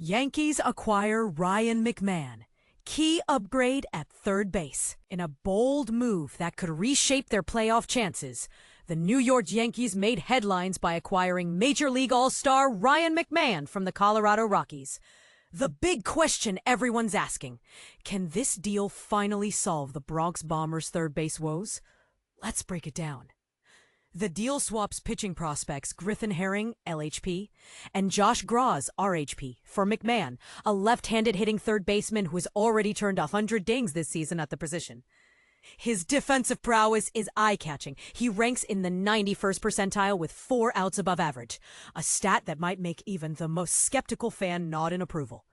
Yankees acquire Ryan McMahon, key upgrade at third base. In a bold move that could reshape their playoff chances, the New York Yankees made headlines by acquiring Major League All-Star Ryan McMahon from the Colorado Rockies. The big question everyone's asking, can this deal finally solve the Bronx Bombers' third base woes? Let's break it down. The deal swaps pitching prospects Griffin Herring, LHP, and Josh Graz, RHP, for McMahon, a left-handed hitting third baseman who has already turned 100 dings this season at the position. His defensive prowess is eye-catching. He ranks in the 91st percentile with 4 outs above average, a stat that might make even the most skeptical fan nod in approval.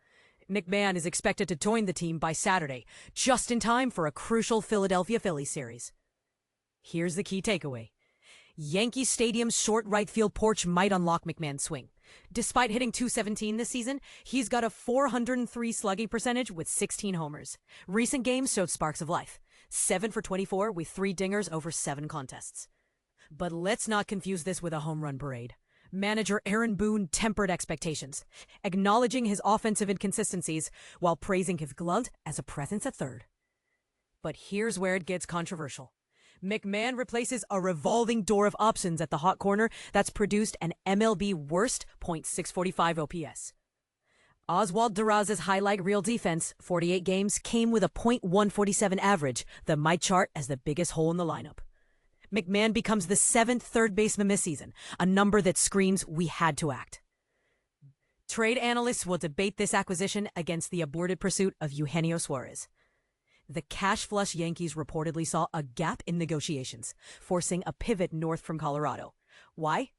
McMahon is expected to join the team by Saturday, just in time for a crucial Philadelphia Phillies series. Here's the key takeaway. Yankee Stadium's short right field porch might unlock McMahon's swing. Despite hitting .217 this season, he's got a .403 slugging percentage with 16 homers. Recent games showed sparks of life. 7 for 24 with 3 dingers over 7 contests. But let's not confuse this with a home run parade. Manager Aaron Boone tempered expectations, acknowledging his offensive inconsistencies while praising his glove as a presence at third. But here's where it gets controversial. McMahon replaces a revolving door of options at the hot corner that's produced an MLB worst .645 OPS. Oswald Duraz's highlight reel defense, 48 games, came with a .147 average that might chart as the biggest hole in the lineup. McMahon becomes the 7th third baseman this season, a number that screams we had to act. Trade analysts will debate this acquisition against the aborted pursuit of Eugenio Suárez. The cash-flush Yankees reportedly saw a gap in negotiations, forcing a pivot north from Colorado. Why?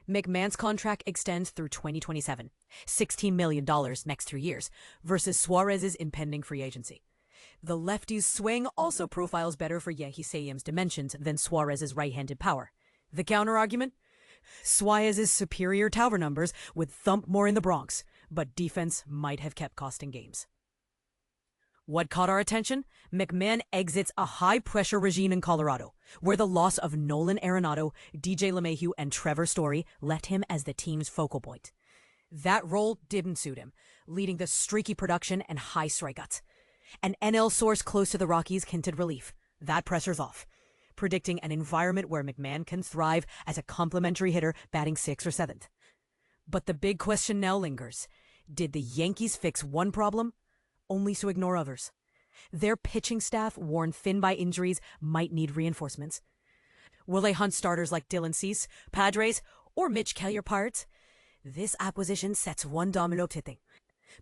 McMahon's contract extends through 2027, $16 million next 3 years, versus Suarez's impending free agency. The lefty's swing also profiles better for Yankee Stadium's dimensions than Suarez's right-handed power. The counter-argument? Suarez's superior tower numbers would thump more in the Bronx, but defense might have kept costing games. What caught our attention? McMahon exits a high-pressure regime in Colorado, where the loss of Nolan Arenado, DJ LeMahieu, and Trevor Story left him as the team's focal point. That role didn't suit him, leading to streaky production and high strikeouts. An NL source close to the Rockies hinted relief. That pressure's off, predicting an environment where McMahon can thrive as a complementary hitter batting 6th or 7th. But the big question now lingers. Did the Yankees fix one problem only to ignore others? Their pitching staff, worn thin by injuries, might need reinforcements. Will they hunt starters like Dylan Cease, Padres, or Mitch Kelly Pirates? This acquisition sets one domino tipping,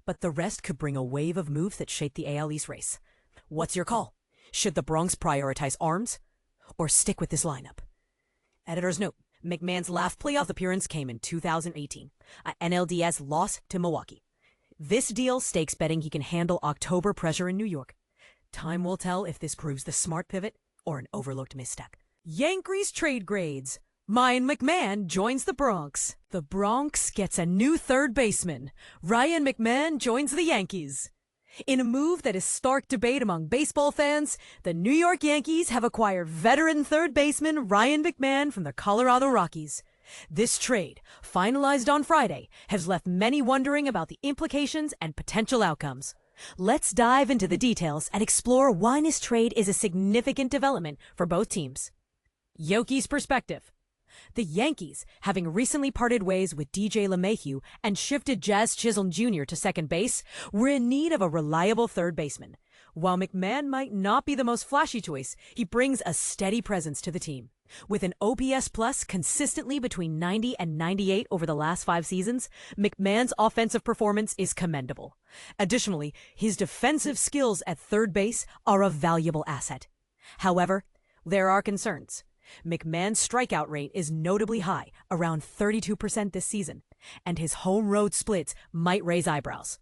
but the rest could bring a wave of moves that shape the AL East race. What's your call? Should the Bronx prioritize arms or stick with this lineup? Editor's note, McMahon's last playoff appearance came in 2018, an NLDS loss to Milwaukee. This deal stakes betting he can handle October pressure in New York. Time will tell if this proves the smart pivot or an overlooked misstep. Yankees trade grades. Ryan McMahon joins the Bronx. The Bronx gets a new third baseman. Ryan McMahon joins the Yankees. In a move that is stark debate among baseball fans, the New York Yankees have acquired veteran third baseman Ryan McMahon from the Colorado Rockies. This trade, finalized on Friday, has left many wondering about the implications and potential outcomes. Let's dive into the details and explore why this trade is a significant development for both teams. Yoki's perspective. The Yankees, having recently parted ways with DJ LeMahieu and shifted Jazz Chisholm Jr. to second base, were in need of a reliable third baseman. While McMahon might not be the most flashy choice, he brings a steady presence to the team. With an OPS plus consistently between 90 and 98 over the last 5 seasons, McMahon's offensive performance is commendable. Additionally, his defensive skills at third base are a valuable asset. However, there are concerns. McMahon's strikeout rate is notably high, around 32% this season, and his home road splits might raise eyebrows.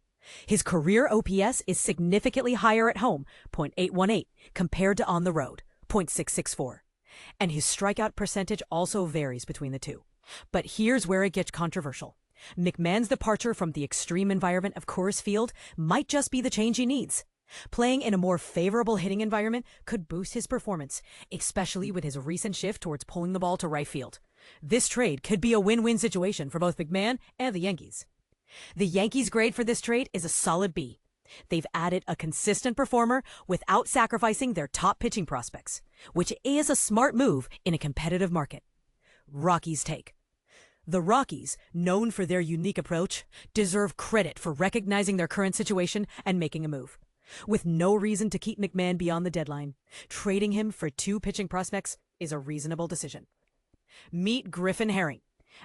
His career OPS is significantly higher at home, .818, compared to on the road, .664. And his strikeout percentage also varies between the two. But here's where it gets controversial. McMahon's departure from the extreme environment of Coors Field might just be the change he needs. Playing in a more favorable hitting environment could boost his performance, especially with his recent shift towards pulling the ball to right field. This trade could be a win-win situation for both McMahon and the Yankees. The Yankees' grade for this trade is a solid B. They've added a consistent performer without sacrificing their top pitching prospects, which is a smart move in a competitive market. Rockies take. The Rockies, known for their unique approach, deserve credit for recognizing their current situation and making a move. With no reason to keep McMahon beyond the deadline, trading him for 2 pitching prospects is a reasonable decision. Meet Griffin Herring,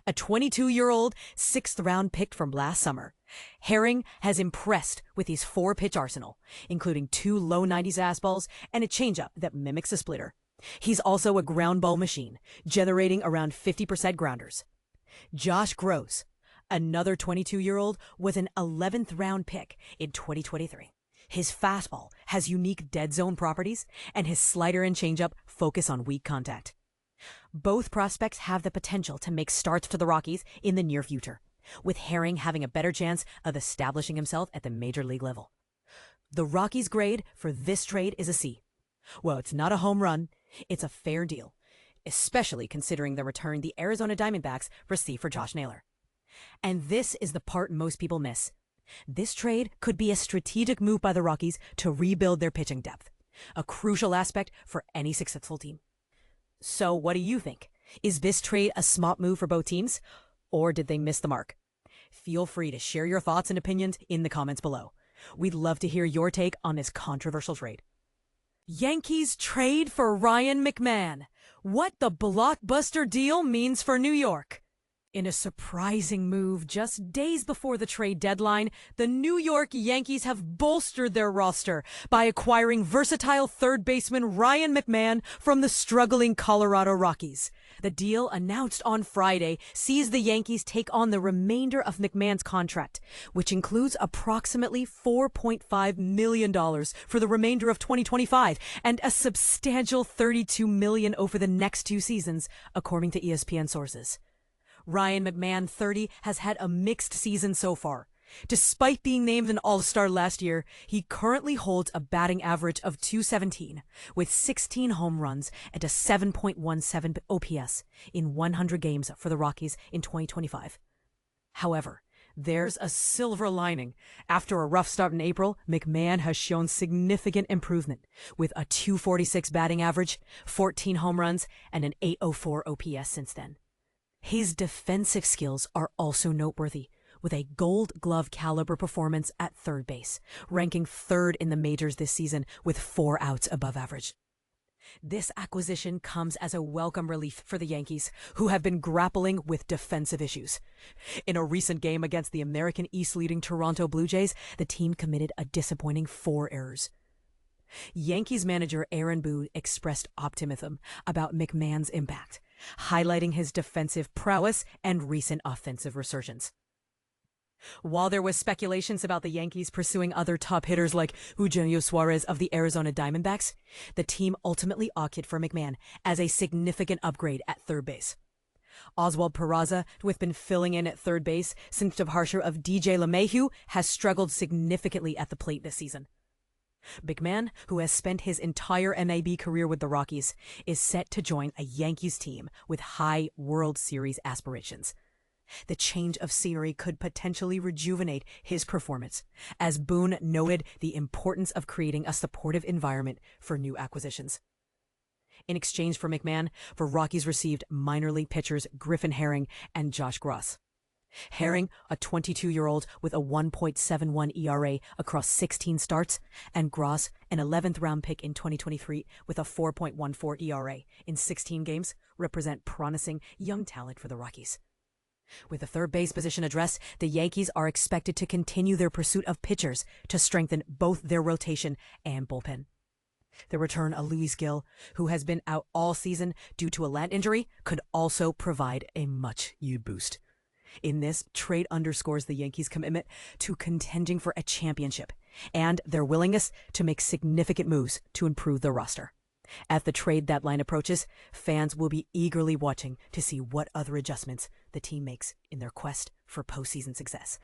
a 22-year-old 6th-round pick from last summer. Herring has impressed with his 4-pitch arsenal, including 2 low 90s fastballs and a changeup that mimics a splitter. He's also a ground ball machine, generating around 50% grounders. Josh Gross, another 22-year-old, was an 11th-round pick in 2023. His fastball has unique dead zone properties, and his slider and changeup focus on weak contact. Both prospects have the potential to make starts for the Rockies in the near future, with Herring having a better chance of establishing himself at the major league level. The Rockies' grade for this trade is a C. Well, it's not a home run, it's a fair deal, especially considering the return the Arizona Diamondbacks received for Josh Naylor. And this is the part most people miss. This trade could be a strategic move by the Rockies to rebuild their pitching depth, a crucial aspect for any successful team. So what do you think? Is this trade a smart move for both teams, or did they miss the mark? Feel free to share your thoughts and opinions in the comments below. We'd love to hear your take on this controversial trade. Yankees trade for Ryan McMahon. What the Blockbuster deal means for New York. In a surprising move just days before the trade deadline, the New York Yankees have bolstered their roster by acquiring versatile third baseman Ryan McMahon from the struggling Colorado Rockies. The deal, announced on Friday, sees the Yankees take on the remainder of McMahon's contract, which includes approximately $4.5 million for the remainder of 2025 and a substantial $32 million over the next 2 seasons, according to ESPN sources. Ryan McMahon, 30, has had a mixed season so far. Despite being named an All-Star last year, he currently holds a batting average of .217, with 16 home runs and a 7.17 OPS in 100 games for the Rockies in 2025. However, there's a silver lining. After a rough start in April, McMahon has shown significant improvement, with a .246 batting average, 14 home runs, and an .804 OPS since then. His defensive skills are also noteworthy, with a Gold Glove caliber performance at third base, ranking 3rd in the majors this season with 4 outs above average. This acquisition comes as a welcome relief for the Yankees, who have been grappling with defensive issues. In a recent game against the American East leading Toronto Blue Jays, the team committed a disappointing 4 errors. Yankees manager Aaron Boone expressed optimism about McMahon's impact, highlighting his defensive prowess and recent offensive resurgence. While there was speculations about the Yankees pursuing other top hitters like Eugenio Suárez of the Arizona Diamondbacks, the team ultimately opted for McMahon as a significant upgrade at third base. Oswald Peraza, who has been filling in at third base since the departure of DJ LeMahieu, has struggled significantly at the plate this season. McMahon, who has spent his entire MLB career with the Rockies, is set to join a Yankees team with high World Series aspirations. The change of scenery could potentially rejuvenate his performance, as Boone noted the importance of creating a supportive environment for new acquisitions. In exchange for McMahon, the Rockies received minor league pitchers Griffin Herring and Josh Gross. Herring, a 22-year-old with a 1.71 ERA across 16 starts, and Gross, an 11th-round pick in 2023 with a 4.14 ERA in 16 games, represent promising young talent for the Rockies. With the third base position addressed, the Yankees are expected to continue their pursuit of pitchers to strengthen both their rotation and bullpen. The return of Luis Gil, who has been out all season due to a lat injury, could also provide a much-needed boost. In this, trade underscores the Yankees' commitment to contending for a championship and their willingness to make significant moves to improve their roster. As the trade deadline approaches, fans will be eagerly watching to see what other adjustments the team makes in their quest for postseason success.